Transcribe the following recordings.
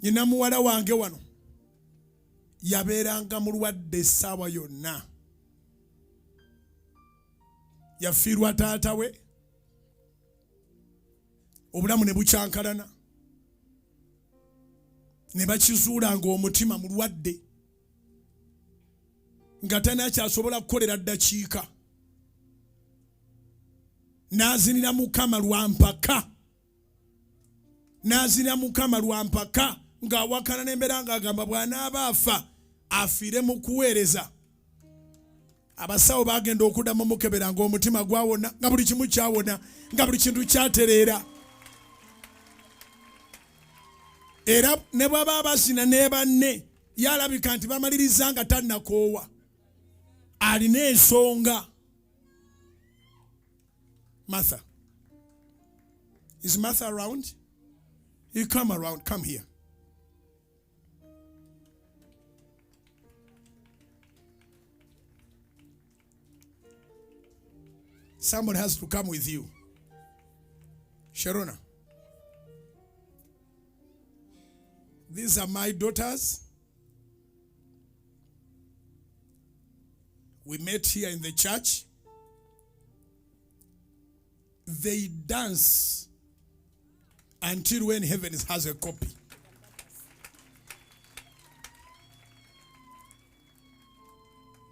Nyina muwala wange wano yabeeranga mulwadde essaawa yonna. Yafiirwa taata we, obulamu ne bukyankalana, ne bakizuula ng'omutima mulwadde nga tanakyasobola kukolera ddakiika. N'azinira Mukama lwa mpaka ng'awakana n'embeera ng'agamba bw'anaaba afa afiire mu kuweereza. Abasawo bagenda okuddamu mukebera ng'omutima gwawona, nga buli kimu kyawona, nga buli kintu kyatereera. Era ne bw'aba basina ne banne yalabika nti bamaliriza nga tannakoowa, alina ensonga. Martha. Is Martha around? You come around. Come here. Someone has to come with you. Sharona. These are my daughters. We met here in the church. They dance until when heaven has a copy.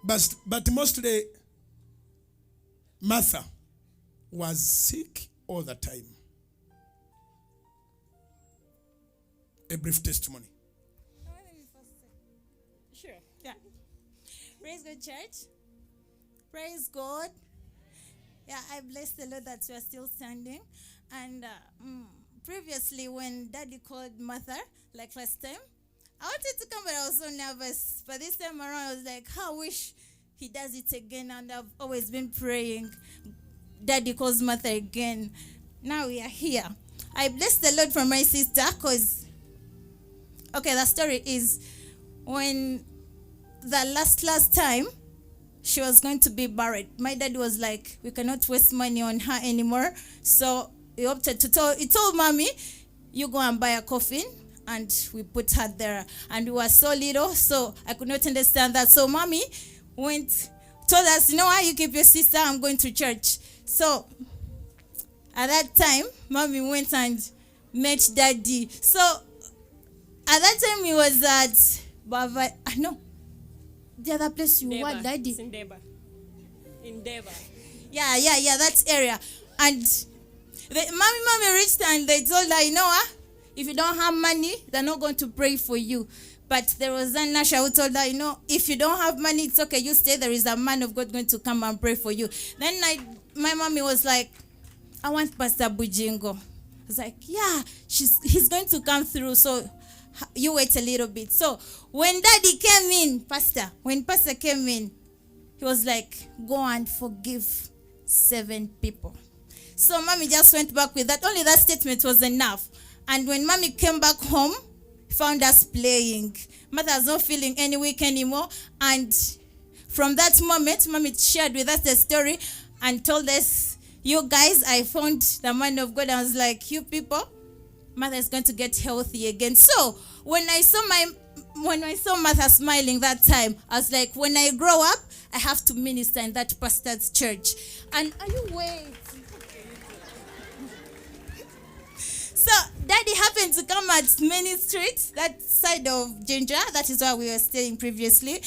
But mostly Martha was sick all the time. A brief testimony. Sure. Yeah. Praise God, church. Praise God. Yeah, I bless the Lord that we are still standing. And previously, when Daddy called Martha, like last time, I wanted to come, but I was so nervous. But this time around, I was like, I wish he does it again. And I've always been praying, Daddy calls Martha again. Now we are here. I bless the Lord for my sister, because, okay, the story is when the last time, she was going to be buried. My dad was like, we cannot waste money on her anymore. So he opted to he told mommy, you go and buy a coffin. And we put her there. And we were so little, so I could not understand that. So mommy told us, you know what, you keep your sister, I'm going to church. So at that time, mommy went and met Daddy. So at that time, he was at Bava. No. The other place you were, Daddy. In Deva. Yeah, that area. And mommy reached and they told her, you know what? If you don't have money, they're not going to pray for you. But there was a Nasha who told her, you know, if you don't have money, it's okay. You stay. There is a man of God going to come and pray for you. Then my mommy was like, I want Pastor Bujjingo. I was like, yeah, he's going to come through. So you wait a little bit. So when Daddy came in, when Pastor came in, he was like, go and forgive 7 people. So mommy just went back with that. Only that statement was enough. And when mommy came back home, found us playing. Mother was not feeling any weak anymore. And from that moment, mommy shared with us the story and told us, you guys, I found the man of God. I was like, you people, Mother is going to get healthy again. So when I saw Mother smiling that time, I was like, when I grow up, I have to minister in that pastor's church. And are you waiting? So Daddy happened to come at Main Street, that side of Ginger. That is where we were staying previously.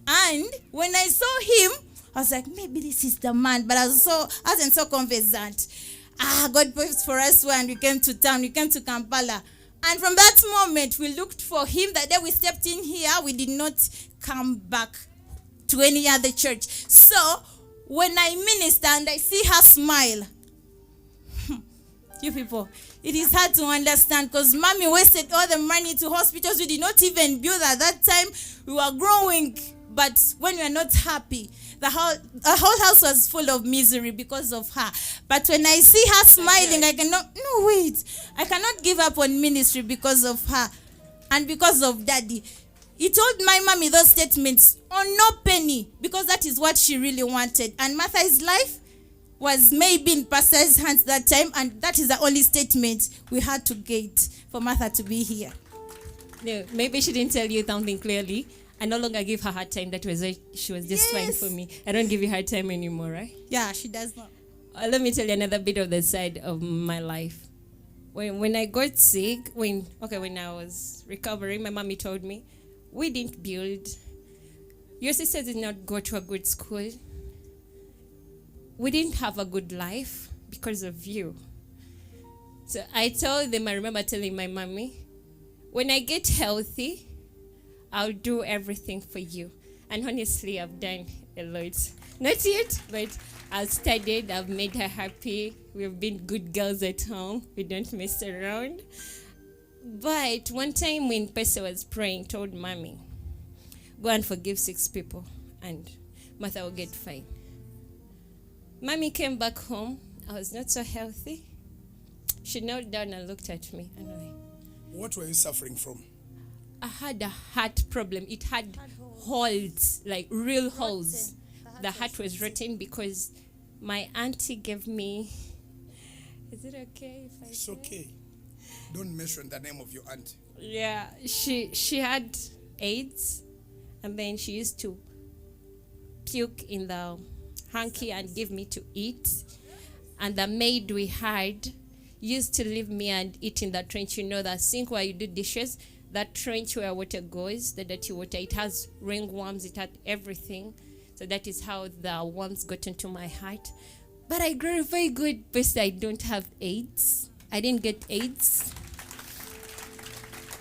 And when I saw him, I was like, maybe this is the man. But I wasn't so convinced. God prayed for us when we came to town. We came to Kampala. And from that moment, we looked for him. That day we stepped in here, we did not come back to any other church. So when I minister and I see her smile, you people, it is hard to understand because mommy wasted all the money to hospitals. We did not even build at that time. We were growing, but when we are not happy, the whole house was full of misery because of her. But when I see her smiling, I cannot give up on ministry because of her and because of Daddy. He told my mommy those statements on no penny because that is what she really wanted. And Martha's life was maybe in pastor's hands that time, and that is the only statement we had to get for Martha to be here. No, maybe she didn't tell you something clearly. I no longer give her hard time. That was why she was just fine for me. I don't give you hard time anymore, right? Yeah, she does not. Let me tell you another bit of the side of my life. When I got sick, when I was recovering, my mommy told me, we didn't build. Your sister did not go to a good school. We didn't have a good life because of you. So I told them, I remember telling my mommy, when I get healthy, I'll do everything for you. And honestly, I've done a lot. Not yet, but I've studied, I've made her happy. We've been good girls at home. We don't mess around. But one time when Pastor was praying, told mommy, go and forgive 6 people and Martha will get fine. Mommy came back home. I was not so healthy. She knelt down and looked at me. And I, What were you suffering from? I had a heart problem. It had holes, like real holes. The heart was rotten because my auntie gave me. Is it okay if I It's say? okay. Don't mention the name of your aunt. Yeah, she had AIDS, and then she used to puke in the hanky and give me to eat. And the maid we had used to leave me and eat in the trench. You know, that sink where you do dishes, that trench where water goes, the dirty water. It has ringworms, it had everything. So that is how the worms got into my heart. But I grew very good because I don't have AIDS. I didn't get AIDS.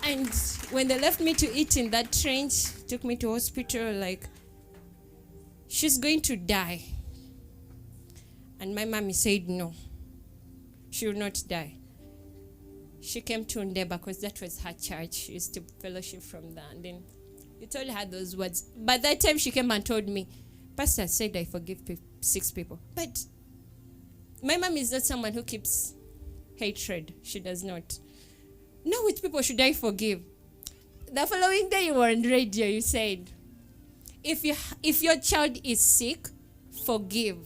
And when they left me to eat in that trench, took me to hospital, like, she's going to die. And my mommy said no, she will not die. She came to Ndeba because that was her church. She used to fellowship from there. And then you told her those words. By that time she came and told me, Pastor said I forgive 6 people. But my mom is not someone who keeps hatred. She does not. Now which people should I forgive? The following day you were on radio, you said, if your child is sick, forgive.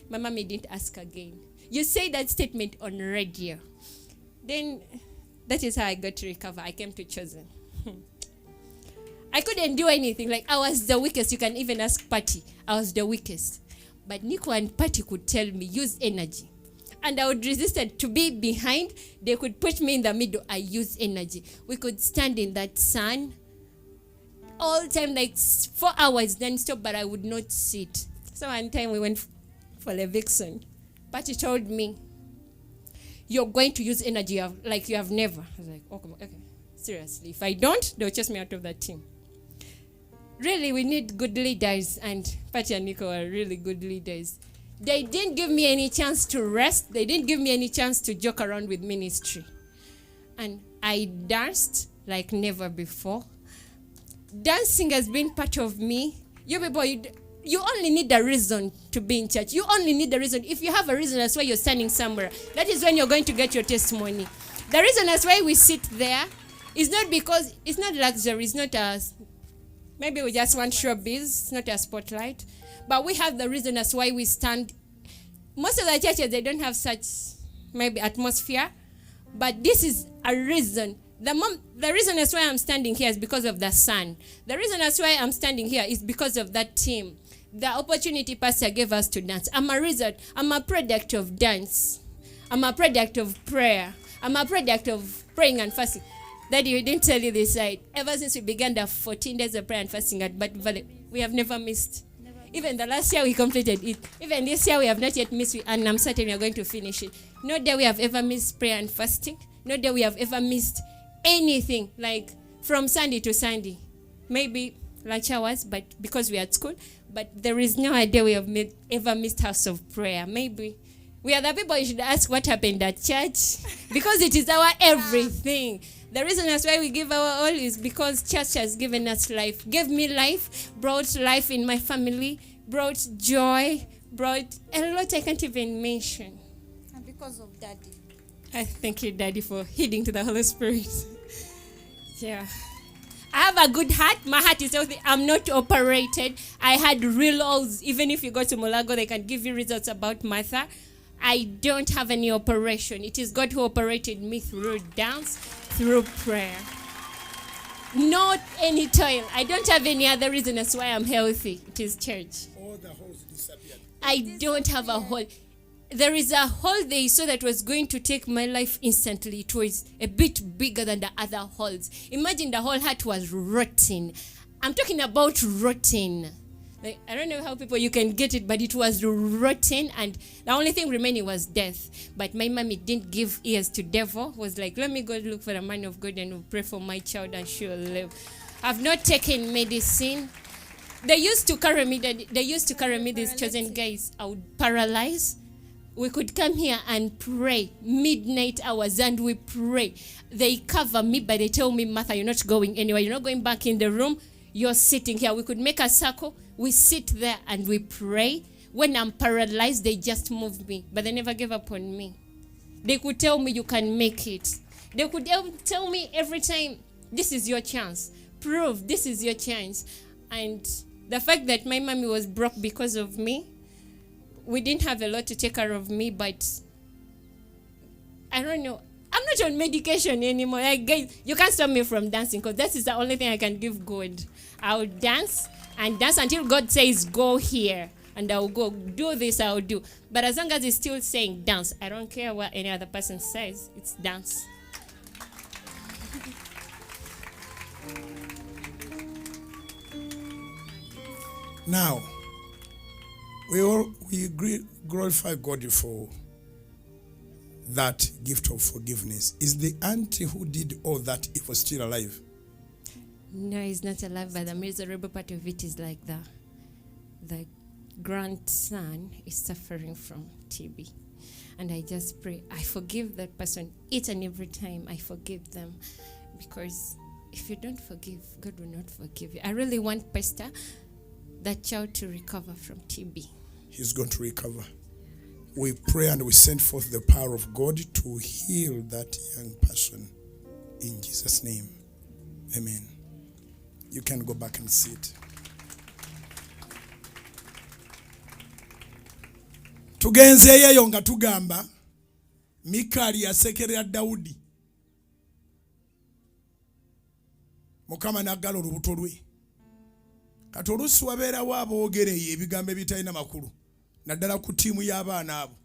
My mommy didn't ask again. You say that statement on radio. Then that is how I got to recover. I came to Chosen. I couldn't do anything. Like, I was the weakest. You can even ask Patty. I was the weakest. But Nico and Patty could tell me, use energy. And I would resist it. To be behind, they could put me in the middle. I use energy. We could stand in that sun all the time, like 4 hours non-stop, but I would not sit. So one time we went for the vixen. Patty told me, you're going to use energy like you have never. I was like, oh, come on, okay. Seriously, if I don't, they'll chase me out of that team. Really, we need good leaders, and Patty and Nico are really good leaders. They didn't give me any chance to rest. They didn't give me any chance to joke around with ministry. And I danced like never before. Dancing has been part of me. You people, you only need a reason to be in church. You only need a reason. If you have a reason, that's why you're standing somewhere. That is when you're going to get your testimony. The reason that's why we sit there is not because it's not luxury. It's not as maybe we just want showbiz. It's not a spotlight. But we have the reason as why we stand. Most of the churches, they don't have such maybe atmosphere. But this is a reason. The reason as why I'm standing here is because of the sun. The reason as why I'm standing here is because of that team. The opportunity Pastor gave us to dance. I'm a result. I'm a product of dance. I'm a product of prayer. I'm a product of praying and fasting. Daddy, we didn't tell you this, right? Ever since we began the 14 days of prayer and fasting at Bat Valley, we have never missed. Even the last year we completed it. Even this year we have not yet missed it, and I'm certain we are going to finish it. No day we have ever missed prayer and fasting. No day we have ever missed anything, like from Sunday to Sunday. Maybe lunch hours, but because we are at school. But there is no idea we have ever missed house of prayer. Maybe we are the people you should ask what happened at church, because it is our everything. The reason that's why we give our all is because church has given us life. Gave me life, brought life in my family, brought joy, brought a lot I can't even mention. And because of Daddy. I thank you, Daddy, for heeding to the Holy Spirit. Yeah. I have a good heart. My heart is healthy. I'm not operated. I had results. Even if you go to Molago, they can give you results about Martha. I don't have any operation. It is God who operated me through dance, through prayer. not any toil. I don't have any other reason as why I'm healthy. It is church. All the holes disappeared. I don't have a hole. There is a hole they saw that was going to take my life instantly. It was a bit bigger than the other holes. Imagine the whole heart was rotten. I'm talking about rotten. Like, I don't know how people you can get it, but it was rotten, and the only thing remaining was death. But my mommy didn't give ears to devil. Was like, let me go look for a man of God and we'll pray for my child and she'll live. I've not taken medicine. They used to carry me. These chosen guys. I would paralyze. We could come here and pray midnight hours, and we pray. They cover me, but they tell me, Martha, you're not going anywhere. You're not going back in the room. You're sitting here. We could make a circle. We sit there and we pray. When I'm paralyzed, they just move me. But they never gave up on me. They could tell me you can make it. They could tell me every time, this is your chance. Prove this is your chance. And the fact that my mommy was broke because of me, we didn't have a lot to take care of me, but I don't know. I'm not on medication anymore. Like, guys, you can't stop me from dancing because that is the only thing I can give God. I'll dance and dance until God says, go here. And I'll go do this, I'll do. But as long as he's still saying dance, I don't care what any other person says. It's dance. Now, we glorify God for that gift of forgiveness. Is the auntie who did all that evil still alive? No, he's not alive, but the miserable part of it is like the grandson is suffering from TB. And I just pray, I forgive that person each and every time. I forgive them, because if you don't forgive, God will not forgive you. I really want Pastor, that child, to recover from TB. He's going to recover. We pray and we send forth the power of God to heal that young person in Jesus' name. Amen. You can go back and sit. Tugenzeeyo nga tugamba Mikali yasekerera Dawudi. Mukama n'aggala olubuto lwe. Kati oluusi wabeerawo aboogereyo ebigambo ebitalina makulu. Naddala ku ttiimu y'abaana abo.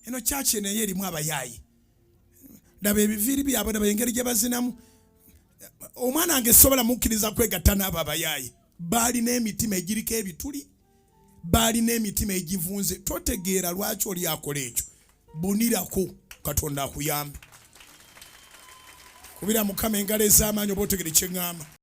Eno kyaki naye erimu abayaayi. Daba ebiviiri byabwe, daba engeri gye bazinamu. Omwana wange sobola mukkiriza kwegatta n'abo abayaayi. Baalina emitima egiriko ebituli. Baalina emitima egivunze. Totegeera lwaki oli akola ekyo. Bunirako, Katonda akuyambe. Kubira Mukama engalo ez'amaanyi oba otegere kye ŋŋamba.